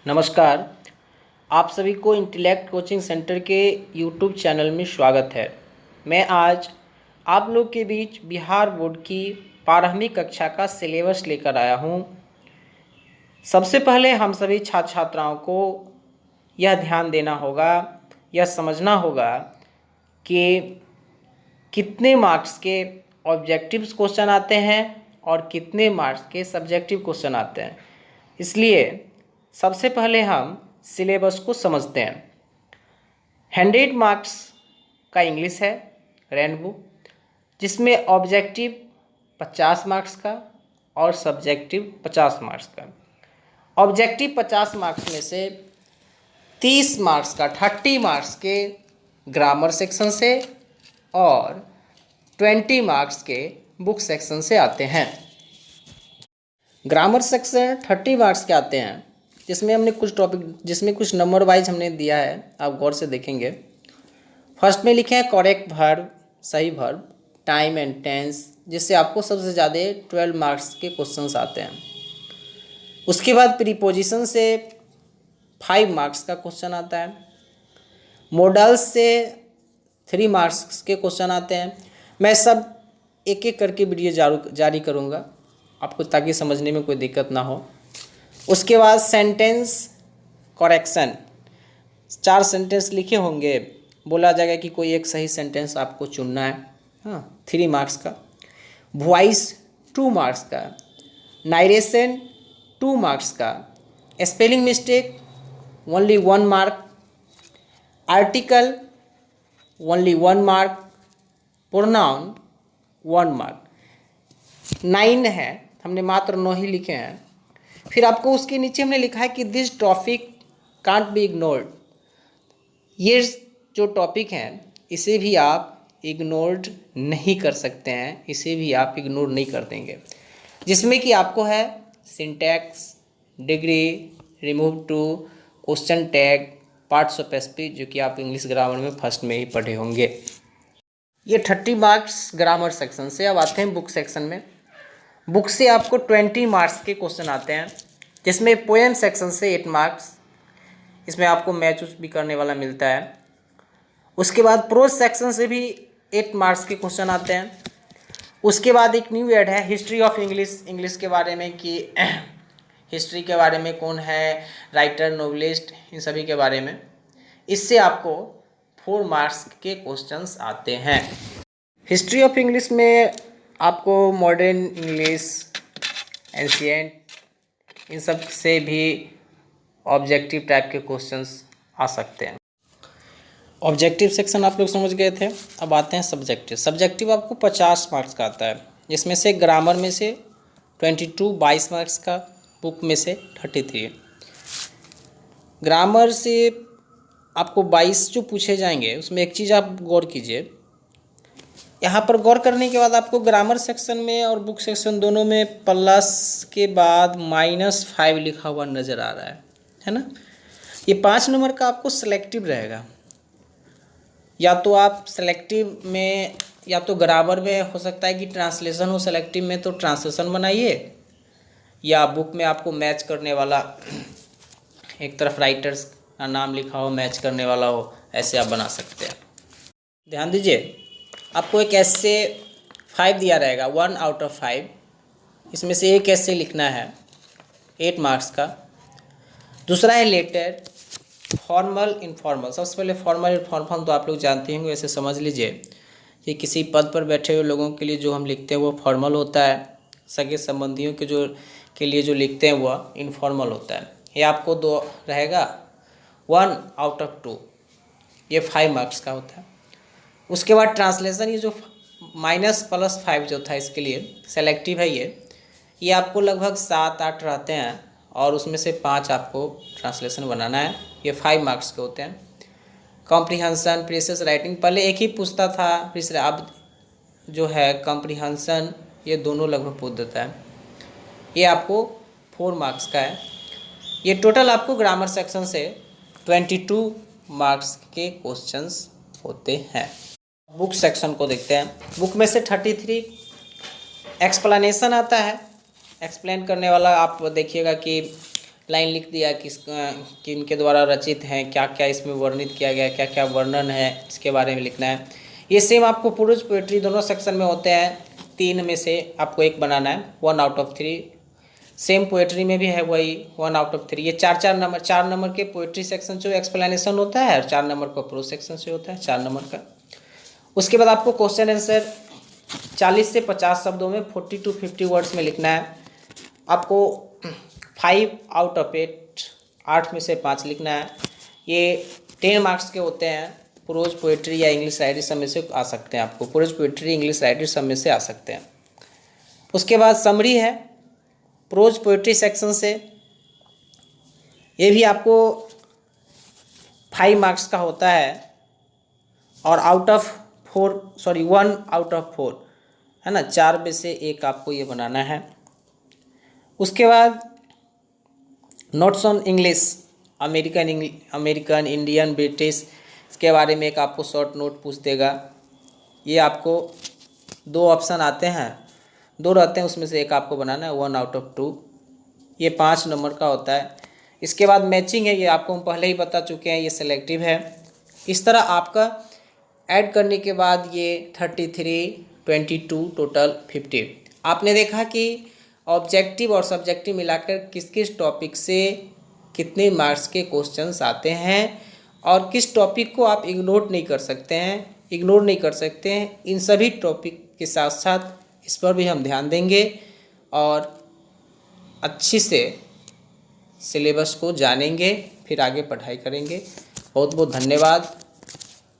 नमस्कार। आप सभी को इंटेलेक्ट कोचिंग सेंटर के यूट्यूब चैनल में स्वागत है। मैं आज आप लोग के बीच बिहार बोर्ड की 12वीं कक्षा का सिलेबस लेकर आया हूं। सबसे पहले हम सभी छात्र छात्राओं को यह ध्यान देना होगा, यह समझना होगा कि कितने मार्क्स के ऑब्जेक्टिव्स क्वेश्चन आते हैं और कितने मार्क्स के सब्जेक्टिव क्वेश्चन आते हैं। इसलिए सबसे पहले हम सिलेबस को समझते हैं। 100 मार्क्स का इंग्लिश है रेनबो, जिसमें ऑब्जेक्टिव 50 मार्क्स का और सब्जेक्टिव 50 मार्क्स का। ऑब्जेक्टिव 50 मार्क्स में से 30 मार्क्स का 30 मार्क्स के ग्रामर सेक्शन से और 20 मार्क्स के बुक सेक्शन से आते हैं। ग्रामर सेक्शन 30 मार्क्स के आते हैं, जिसमें हमने कुछ टॉपिक जिसमें कुछ नंबर वाइज हमने दिया है, आप गौर से देखेंगे। फर्स्ट में लिखे हैं करेक्ट वर्ब, सही वर्ब, टाइम एंड टेंस, जिससे आपको सबसे ज़्यादा 12 मार्क्स के क्वेश्चंस आते हैं। उसके बाद प्रीपोजिशन से 5 मार्क्स का क्वेश्चन आता है। मॉडल्स से 3 मार्क्स के क्वेश्चन आते हैं। मैं सब एक एक करके वीडियो जारी करूँगा आपको, ताकि समझने में कोई दिक्कत ना हो। उसके बाद सेंटेंस करेक्शन, 4 सेंटेंस लिखे होंगे, बोला जाएगा कि कोई एक सही सेंटेंस आपको चुनना है। 3 मार्क्स का। वॉइस 2 मार्क्स का। नारेशन 2 मार्क्स का। Spelling mistake only 1 mark. Article only 1 mark. Pronoun 1 mark. 9 है, हमने मात्र 9 ही लिखे हैं। फिर आपको उसके नीचे हमने लिखा है कि this topic can't be ignored. ये जो टॉपिक है इसे भी आप इग्नोर्ड नहीं कर सकते हैं, इसे भी आप इग्नोर नहीं कर देंगे। जिसमें कि आपको है syntax, degree, remove to, question tag, parts of speech, जो कि आप इंग्लिश ग्रामर में फर्स्ट में ही पढ़े होंगे। ये 30 मार्क्स ग्रामर सेक्शन से। अब आते हैं बुक सेक्शन में। बुक से आपको 20 मार्क्स के क्वेश्चन आते हैं, जिसमें पोएम सेक्शन से 8 मार्क्स, इसमें आपको मैच भी करने वाला मिलता है। उसके बाद प्रोज सेक्शन से भी 8 मार्क्स के क्वेश्चन आते हैं। उसके बाद एक न्यू ऐड है हिस्ट्री ऑफ इंग्लिश, इंग्लिश के बारे में कि हिस्ट्री के बारे में कौन है राइटर, नोवेलिस्ट, इन सभी के बारे में। इससे आपको 4 मार्क्स के क्वेश्चंस आते हैं। हिस्ट्री ऑफ इंग्लिश में आपको मॉडर्न इंग्लिश, एंशिएंट, इन सब से भी ऑब्जेक्टिव टाइप के क्वेश्चंस आ सकते हैं। ऑब्जेक्टिव सेक्शन आप लोग समझ गए थे। अब आते हैं सब्जेक्टिव। सब्जेक्टिव आपको 50 मार्क्स का आता है, जिसमें से ग्रामर में से 22 मार्क्स का, बुक में से 33। ग्रामर से आपको 22 जो पूछे जाएंगे, उसमें एक चीज़ आप गौर कीजिए। यहाँ पर गौर करने के बाद आपको ग्रामर सेक्शन में और बुक सेक्शन दोनों में प्लस के बाद -5 लिखा हुआ नज़र आ रहा है ना। ये 5 नंबर का आपको सेलेक्टिव रहेगा। या तो आप सेलेक्टिव में, या तो ग्रामर में हो सकता है कि ट्रांसलेशन हो, सेलेक्टिव में तो ट्रांसलेशन बनाइए, या बुक में आपको मैच करने वाला, एक तरफ राइटर्स का नाम लिखा हो, मैच करने वाला हो, ऐसे आप बना सकते हैं। ध्यान दीजिए, आपको एक ऐसे 5 दिया रहेगा, 1 आउट ऑफ 5। इसमें से एक ऐसे लिखना है 8 मार्क्स का। दूसरा है लेटर, फॉर्मल, इनफॉर्मल। सबसे पहले फॉर्मल इनफॉर्मल तो आप लोग जानते होंगे, ऐसे समझ लीजिए कि किसी पद पर बैठे हुए लोगों के लिए जो हम लिखते हैं वो फॉर्मल होता है, सगे संबंधियों के लिए जो लिखते हैं वह इनफॉर्मल होता है। ये आपको 2 रहेगा, 1 आउट ऑफ 2, ये 5 मार्क्स का होता है। उसके बाद ट्रांसलेशन, ये जो -+5 जो था, इसके लिए सेलेक्टिव है। ये आपको लगभग 7-8 रहते हैं, और उसमें से 5 आपको ट्रांसलेशन बनाना है। ये 5 मार्क्स के होते हैं। कॉम्प्रिहेंशन, प्रीसियस राइटिंग, पहले एक ही पूछता था, फिर अब जो है कॉम्प्रिहेंशन, ये दोनों लगभग पूछ देता है। ये आपको 4 मार्क्स का है। ये टोटल आपको ग्रामर सेक्शन से 22 मार्क्स के क्वेश्चंस होते हैं। बुक सेक्शन को देखते हैं। बुक में से 33 एक्सप्लेनेशन आता है। एक्सप्लेन करने वाला आप देखिएगा कि लाइन लिख दिया कि इनके द्वारा रचित हैं, क्या क्या इसमें वर्णित किया गया है, क्या क्या वर्णन है, इसके बारे में लिखना है। ये सेम आपको प्रोज पोएट्री दोनों सेक्शन में होते हैं, 3 में से आपको एक बनाना है, 1 आउट ऑफ 3। सेम पोएट्री में भी है वही 1 आउट ऑफ 3। ये 4 नंबर के पोएट्री सेक्शन से एक्सप्लेनेशन होता है और 4 नंबर का प्रोज सेक्शन से होता है 4 नंबर का। उसके बाद आपको क्वेश्चन आंसर 40 से 50 शब्दों में 40 to 50 वर्ड्स में लिखना है। आपको 5 आउट ऑफ 8 में से 5 लिखना है। ये 10 मार्क्स के होते हैं। प्रोज पोएट्री या इंग्लिश राइटिंग सब में से आ सकते हैं, आपको प्रोज पोएट्री इंग्लिश राइटिंग सब में से आ सकते हैं। उसके बाद समरी है प्रोज पोएट्री सेक्शन से, ये भी आपको 5 मार्क्स का होता है और 1 आउट ऑफ 4 है ना, 4 में से एक आपको ये बनाना है। उसके बाद notes on English, American, Indian, British, इसके बारे में एक आपको शॉर्ट नोट पूछ देगा। ये आपको 2 ऑप्शन आते हैं, 2 रहते हैं, उसमें से एक आपको बनाना है, 1 आउट ऑफ 2। ये 5 नंबर का होता है। इसके बाद मैचिंग है, ये आपको हम पहले ही बता चुके हैं, ये सिलेक्टिव है। इस तरह आपका ऐड करने के बाद ये 33, 22 टोटल 50। आपने देखा कि ऑब्जेक्टिव और सब्जेक्टिव मिलाकर किस किस टॉपिक से कितने मार्क्स के क्वेश्चंस आते हैं और किस टॉपिक को आप इग्नोर नहीं कर सकते हैं। इन सभी टॉपिक के साथ साथ इस पर भी हम ध्यान देंगे और अच्छी से सिलेबस को जानेंगे, फिर आगे पढ़ाई करेंगे। बहुत बहुत धन्यवाद।